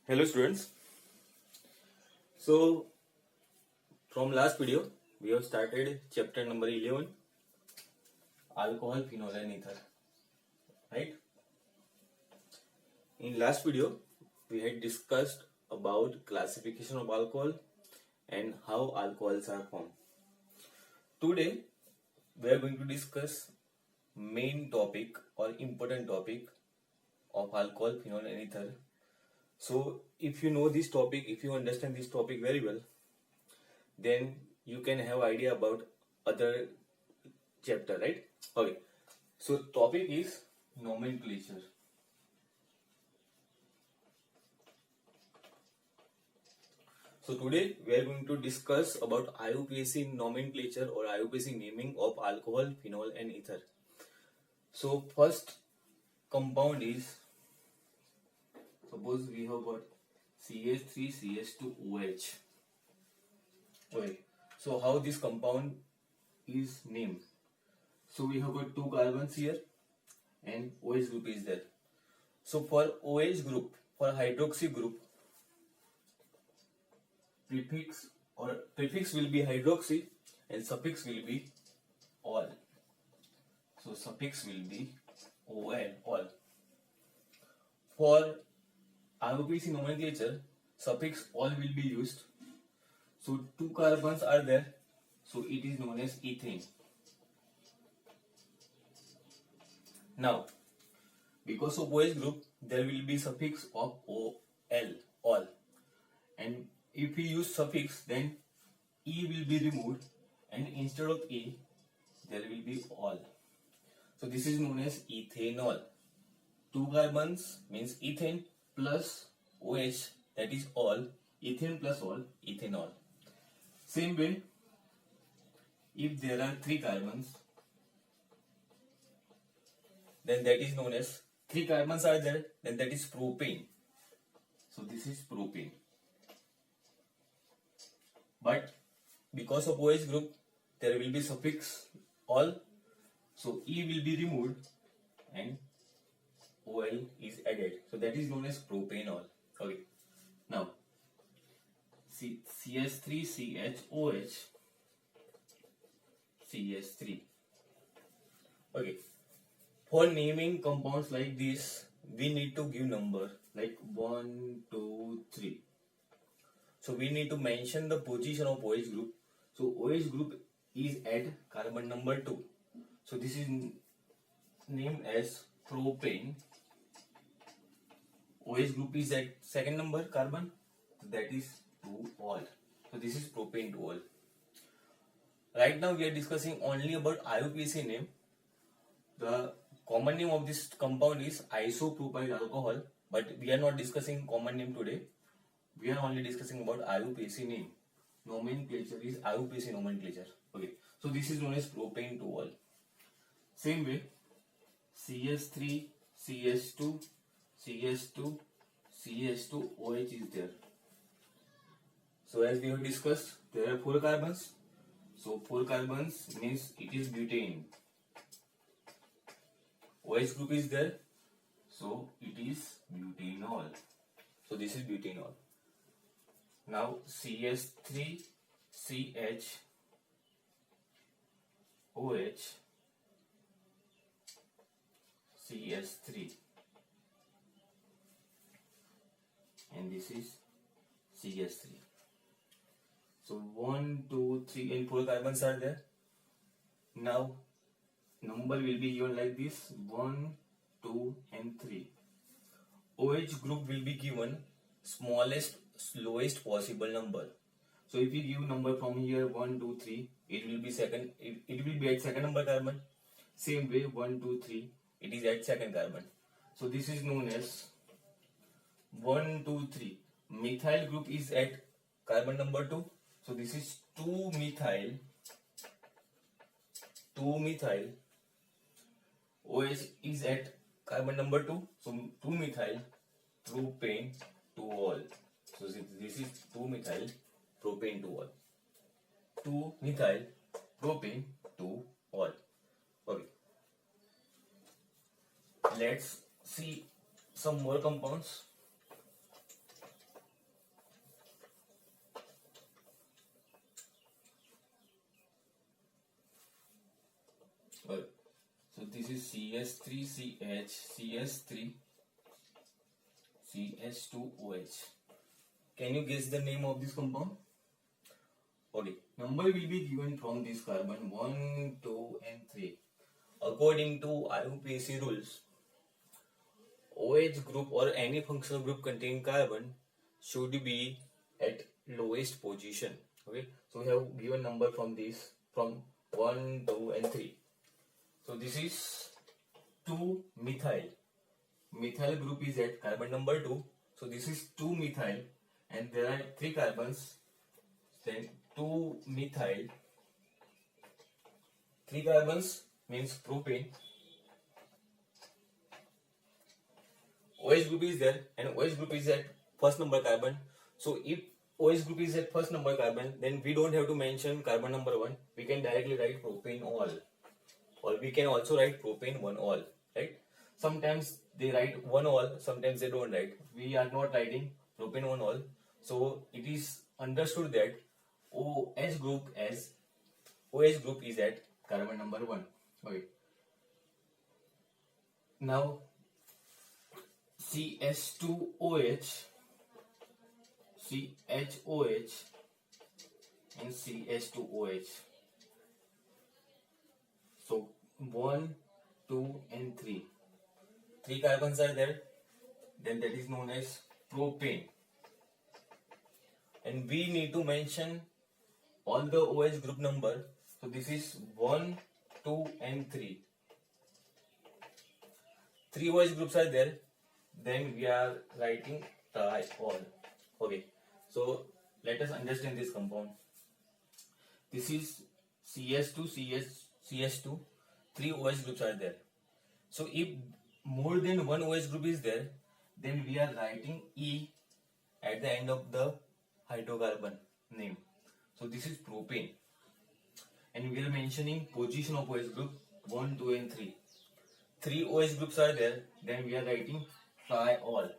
Hello students. So from last video we have started chapter number 11, alcohol, phenol and ether, right? In last video we had discussed about classification of alcohol and how alcohols are formed. Today we are going to discuss main topic or important topic of alcohol, phenol and ether. So if you know this topic, if you understand this topic very well, then you can have idea about other chapter, right? Okay, so topic is nomenclature. So today we are going to discuss about IUPAC nomenclature or IUPAC naming of alcohol, phenol and ether. So first compound is, suppose we have got CH3CH2OH. Okay, so how this compound is named? So we have got two carbons here and OH group is there. So for OH group, for hydroxy group, prefix will be hydroxy and suffix will be ol. So suffix will be ol. For IUPAC nomenclature, suffix ol will be used. So two carbons are there, so it is known as ethane. Now, because of OH group, there will be suffix of ol, and if we use suffix, then e will be removed, and instead of e, there will be ol. So this is known as ethanol. Two carbons means ethane plus OH, that is ol. Ethane plus ol, ethanol. Same way, if there are three carbons, then that is known as, three carbons are there, then that is propane. So this is propane. But because of OH group, there will be suffix ol, so e will be removed and ol is added. So that is known as propanol. Okay. Now CH3CHOH, CH3. Okay. For naming compounds like this, we need to give number like 1, 2, 3. So we need to mention the position of OH group. So OH group is at carbon number 2. So this is named as propane. OH group is at second number carbon, so that is 2-ol. So this is propane 2-ol. Right now we are discussing only about IUPAC name. The common name of this compound is isopropyl alcohol, but we are not discussing common name today. We are only discussing about IUPAC name. Nomenclature is IUPAC nomenclature. Okay, so this is known as propane 2-ol. Same way, CH3, CH2, CH2, CH2OH is there. So as we have discussed, there are four carbons. So four carbons means it is butane. OH group is there, so it is butanol. So this is butanol. Now CH3, CH, OH, CH3, and this is CH3. So 1, 2, 3 and 4 carbons are there. Now number will be given like this: 1, 2 and 3. OH group will be given smallest, lowest possible number. So if you give number from here 1, 2, 3, it will be second. It will be at second number carbon. Same way 1, 2, 3, it is at second carbon. So this is known as 1, 2, 3. Methyl group is at carbon number 2. So this is 2-methyl. 2-methyl. OH is at carbon number 2. So 2-methyl propane 2-ol. So this is 2-methyl propane 2-ol. 2-methyl propane 2-ol. Okay. Let's see some more compounds. this is CS3CH, CS3, CH2OH. Can you guess the name of this compound? Okay, number will be given from this carbon 1, 2 and 3. According to IUPAC rules, OH group or any functional group containing carbon should be at lowest position. Okay, so we have given number from this, from 1, 2 and 3. So this is 2 methyl. Methyl group is at carbon number 2. So this is 2 methyl and there are 3 carbons. Then 2 methyl, 3 carbons means propane. OH group is there and OH group is at first number carbon. So if OH group is at first number carbon, then we don't have to mention carbon number 1. We can directly write propanol, or we can also write propane 1-ol, right? Sometimes they write 1-ol, sometimes they don't write. We are not writing propane 1-ol, so it is understood that OH group is at carbon number 1. Okay. Now CH2OH, CHOH and CH2OH. So 1, 2 and 3. 3 carbons are there. Then that is known as propane. And we need to mention all the OH group number. So this is 1, 2 and 3. 3 OH groups are there. Then we are writing triol. Okay. So let us understand this compound. This is CH2, CH2. 3 OH groups are there. So if more than one OH group is there, then we are writing E at the end of the hydrocarbon name. So this is propane. And we are mentioning position of OH group 1, 2 and 3. 3 OH groups are there, then we are writing triol.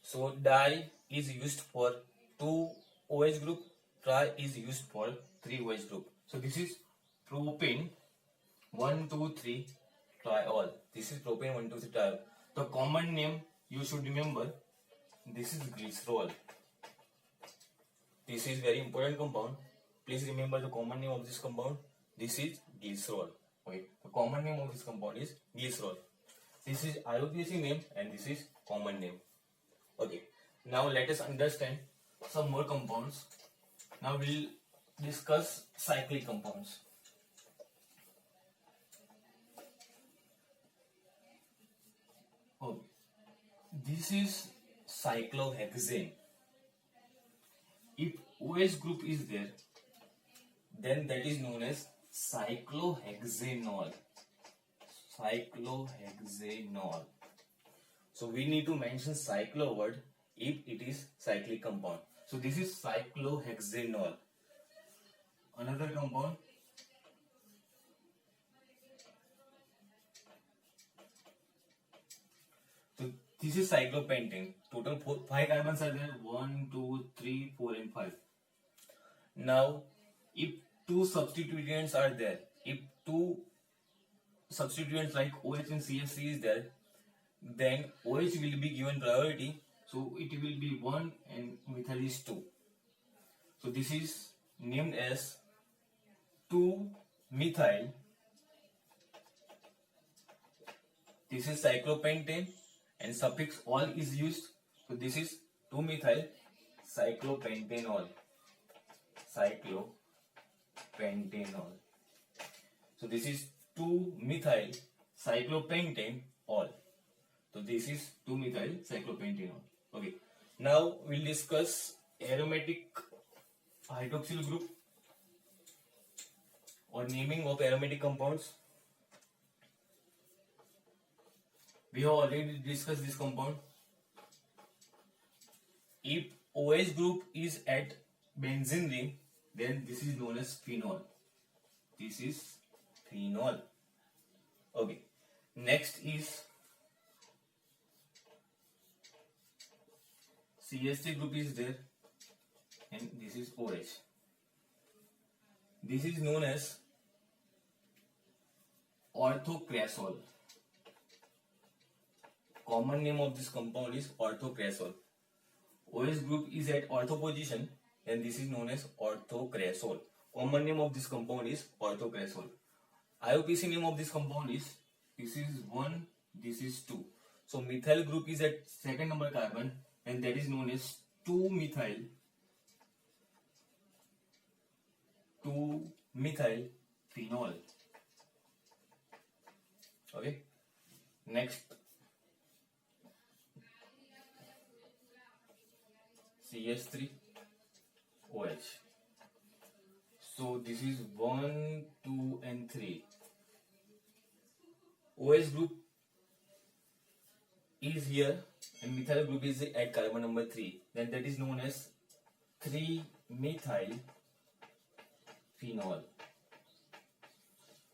So di is used for 2 OH group, tri is used for 3 OH group. So this is propane 1, 2, 3 triol. This is propane 1, 2, 3 triol. The common name you should remember, this is glycerol. This is very important compound. Please remember the common name of this compound. This is glycerol. Okay. The common name of this compound is glycerol. This is IUPAC name and this is common name. Okay. Now let us understand some more compounds. Now we will discuss cyclic compounds. Okay. This is cyclohexane. If OH group is there, then that is known as cyclohexanol. Cyclohexanol. So we need to mention cyclo word if it is cyclic compound. So this is cyclohexanol. Another compound. So this is cyclopentane. Total 5 carbons are there. 1, 2, 3, 4 and 5. Now if 2 substituents are there, if 2 substituents like OH and CH3 is there, then OH will be given priority. So it will be 1 and methyl is 2. So this is named as 2-methyl. This is cyclopentane and suffix ol is used. So this is 2-methyl cyclopentanol. Cyclopentanol. So this is 2-methyl cyclopentane ol. So this is 2-methyl cyclopentanol. Okay. Now we'll discuss aromatic hydroxyl group or naming of aromatic compounds. We have already discussed this compound. If OH group is at benzene ring, then this is known as phenol. This is phenol. Okay. Next is CH3 group is there and this is OH. This is known as orthocresol. Common name of this compound is orthocresol. OH group is at ortho position, and this is known as orthocresol. Common name of this compound is orthocresol. IUPAC name of this compound is, this is 1, this is 2. So methyl group is at second number carbon, and that is known as 2-methyl phenol. Okay. Next, CH3OH. So this is 1, 2, and 3. OH group is here, and methyl group is at carbon number 3. Then that is known as 3-methyl phenol.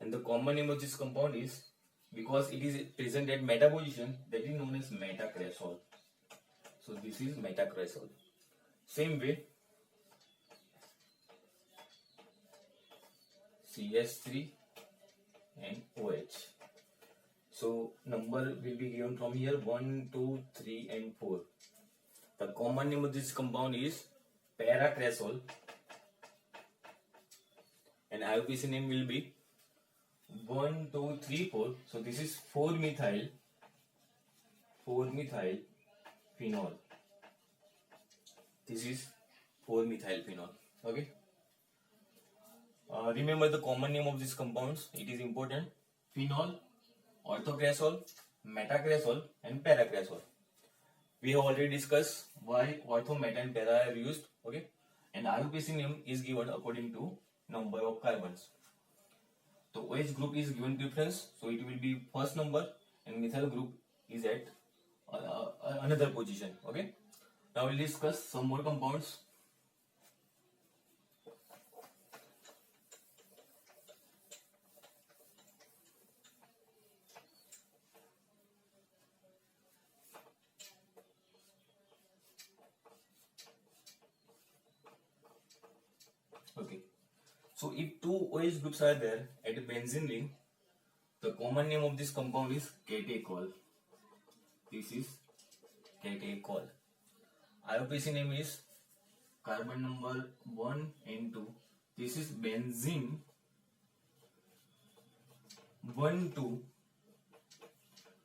And the common name of this compound is, because it is present at meta position, that is known as metacresol. So this is metacresol. Same way, CH3 and OH. So number will be given from here 1, 2, 3, and 4. The common name of this compound is paracresol, and IUPAC name will be 1, 2, 3, 4. So this is 4-methyl phenol. This is 4-methyl phenol. Okay. Remember the common name of these compounds. It is important. Phenol, orthocresol, metacresol, and paracresol. We have already discussed why ortho, meta, and para are used. Okay. And IUPAC name is given according to number of carbons. So OH group is given preference, so it will be first number, and methyl group is at another position. Okay. Now we'll discuss some more compounds. Okay. So if two OH groups are there at a benzene ring, the common name of this compound is catechol. This is catechol. IUPAC name is carbon number 1 and 2. This is benzene 1, 2.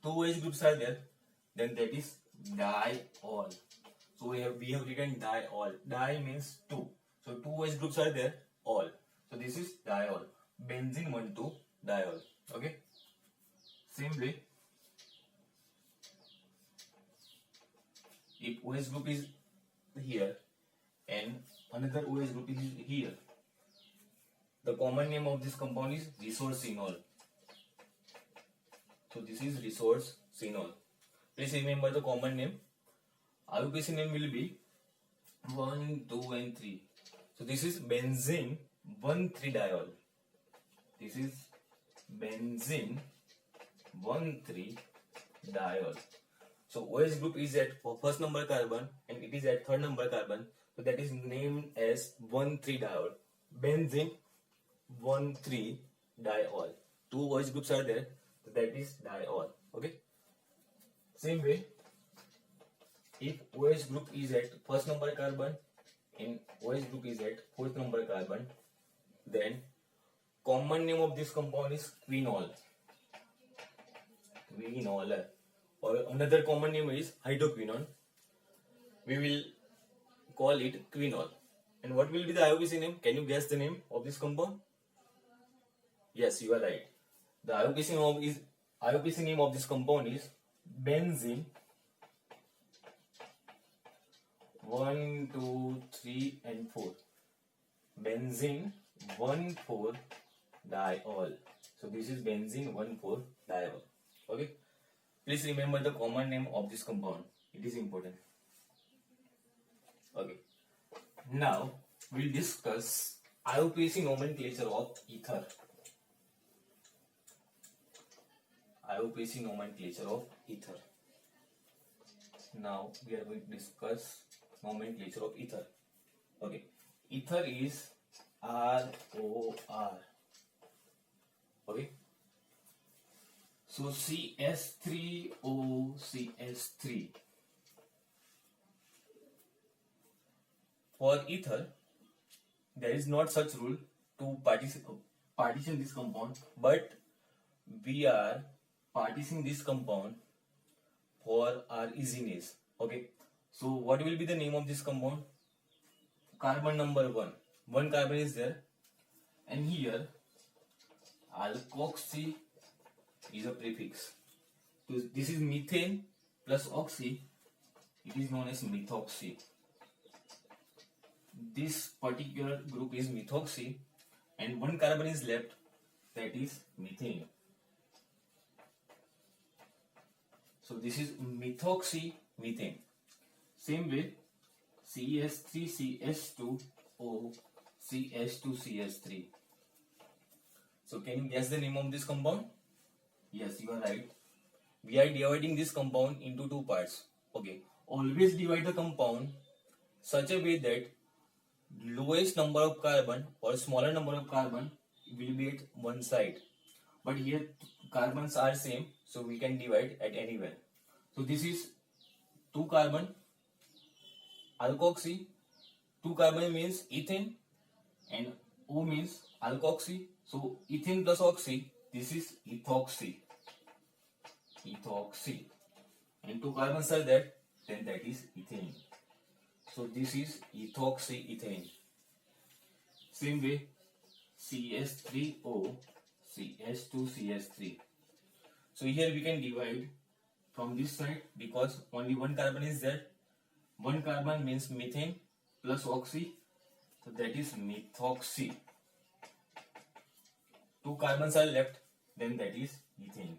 Two OH groups are there, then that is diol. So we have written diol. Di means 2. So two OH groups are there, all. So this is diol. Benzene 1, 2 diol. Okay. Same way, if OH group is here and another OH group is here, the common name of this compound is resorcinol. So this is resorcinol. Please remember the common name. IUPAC name will be 1, 2, and 3. So this is benzene 1,3-diol. This is benzene 1,3-diol. So OH group is at first number carbon and it is at third number carbon. So that is named as 1,3-diol. Benzene 1,3-diol. Two OH groups are there. So that is diol. Okay. Same way, if OH group is at first number carbon and OH group is at fourth number carbon, then common name of this compound is quinol. Quinol. Or another common name is hydroquinone. We will call it quinol. And what will be the IUPAC name? Can you guess the name of this compound? Yes, you are right. The IUPAC name of this compound is benzene 1, 2, 3, and 4. Benzene 1,4-diol. So this is benzene 1,4-diol. Okay. Please remember the common name of this compound. It is important. Okay. Now we'll discuss IUPAC nomenclature of ether. IUPAC nomenclature of ether. Now we are going to discuss nomenclature of ether. Okay. Ether is ROR. Okay. So CS3OCS3. For ether, there is not such rule to partition this compound, but we are partitioning this compound for our easiness. Okay. So what will be the name of this compound? Carbon number 1. One carbon is there, and here alkoxy is a prefix. So this is methane plus oxy. It is known as methoxy. This particular group is methoxy, and one carbon is left, that is methane. So this is methoxy methane. Same way, CH3CH2O CH2CH3. So can you guess the name of this compound? Yes, you are right. We are dividing this compound into two parts. Okay. Always divide the compound such a way that lowest number of carbon or smaller number of carbon will be at one side. But here carbons are same, so we can divide at anywhere. So this is 2 carbon alkoxy. 2 carbon means ethane and O means alkoxy. So ethane plus oxy, this is ethoxy. Ethoxy. And 2 carbons are there, then that is ethane. So this is ethoxyethane. Same way, CH3O CH2CH3. So here we can divide from this side because only one carbon is there. One carbon means methane plus oxy, so that is methoxy. 2 carbons are left, then that is ethane.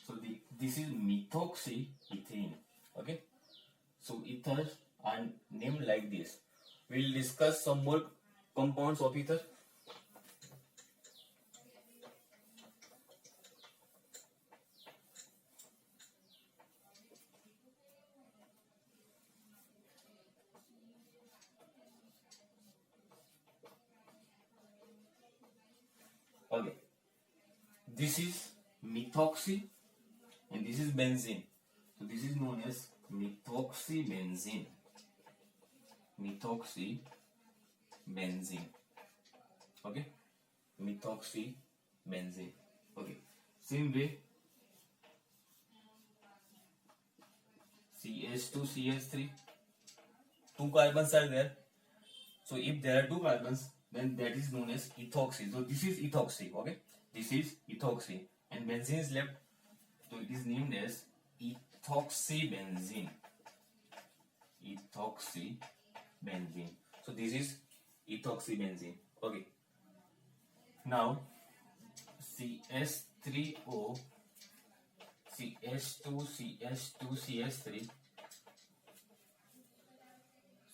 So this is methoxyethane. Okay. So ethers are named like this. We will discuss some more compounds of ether. Okay. This is methoxy and this is benzene. So this is known as methoxybenzene. Methoxybenzene. Okay. Methoxybenzene. Okay. Same way. CH2CH3. 2 carbons are there. So if there are 2 carbons, then that is known as ethoxy. So this is ethoxy. Okay. This is ethoxy. And benzene is left. So it is named as ethoxybenzene. Ethoxybenzene. So this is ethoxybenzene. Okay. Now CH3O CH2CH2CH3.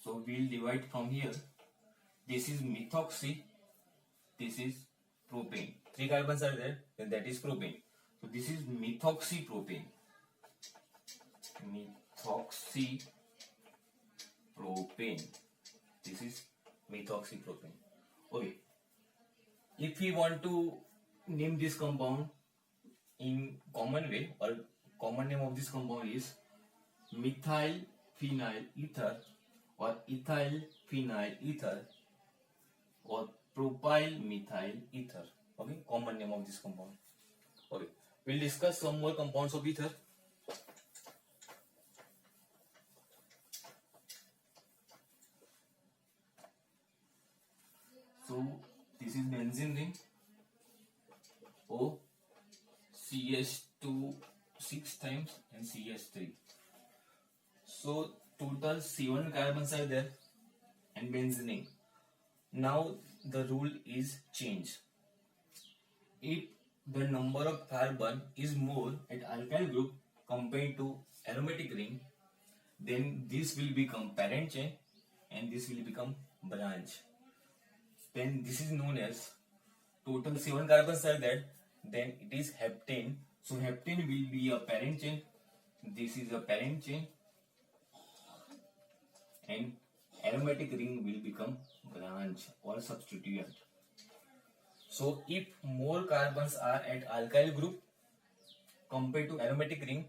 So we'll divide from here. This is methoxy. This is propane. 3 carbons are there, then that is propane. So this is methoxypropane. Methoxypropane. This is methoxypropane. Okay. If we want to name this compound in common way, or common name of this compound is methyl phenyl ether or ethyl phenyl ether or propyl methyl ether. Okay, common name of this compound. Okay, we'll discuss some more compounds of ether. So this is benzene ring. O CH2 6 times and CH3. So total 7 carbons are there and benzene. Now the rule is changed. If the number of carbon is more at alkyl group compared to aromatic ring, then this will become parent chain and this will become branch. Then this is known as total 7 carbons are there, then it is heptane. So heptane will be a parent chain. This is a parent chain and aromatic ring will become branch or substituent. So if more carbons are at alkyl group compared to aromatic ring,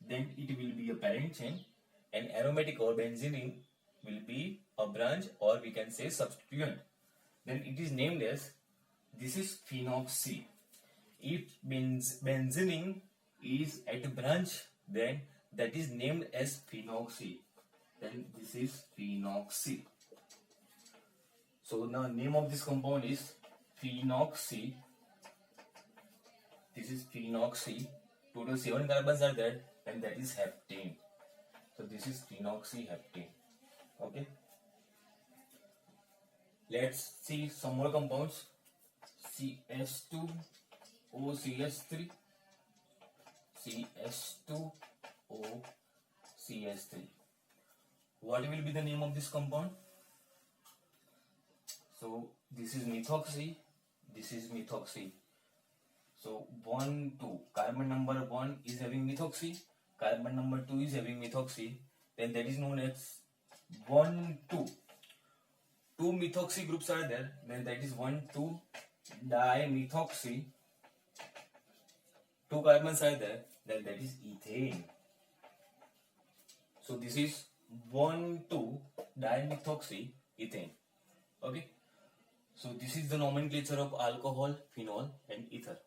then it will be a parent chain, and aromatic or benzene ring will be a branch, or we can say substituent. Then it is named as, this is phenoxy. If benzene is at branch, then that is named as phenoxy. Then this is phenoxy. So the name of this compound is phenoxy. This is phenoxy. Total 7 carbons are there, and that is heptane. So this is phenoxyheptane. Okay. Let's see some more compounds. CH2OCH3, CH2OCH3. What will be the name of this compound? So this is methoxy, this is methoxy. So 1, 2, carbon number 1 is having methoxy, carbon number 2 is having methoxy, then that is known as 1, 2. Two methoxy groups are there, then that is 1, 2 dimethoxy. 2 carbons are there, then that is ethane. So this is 1, 2 dimethoxy ethane. Okay. So this is the nomenclature of alcohol, phenol and ether.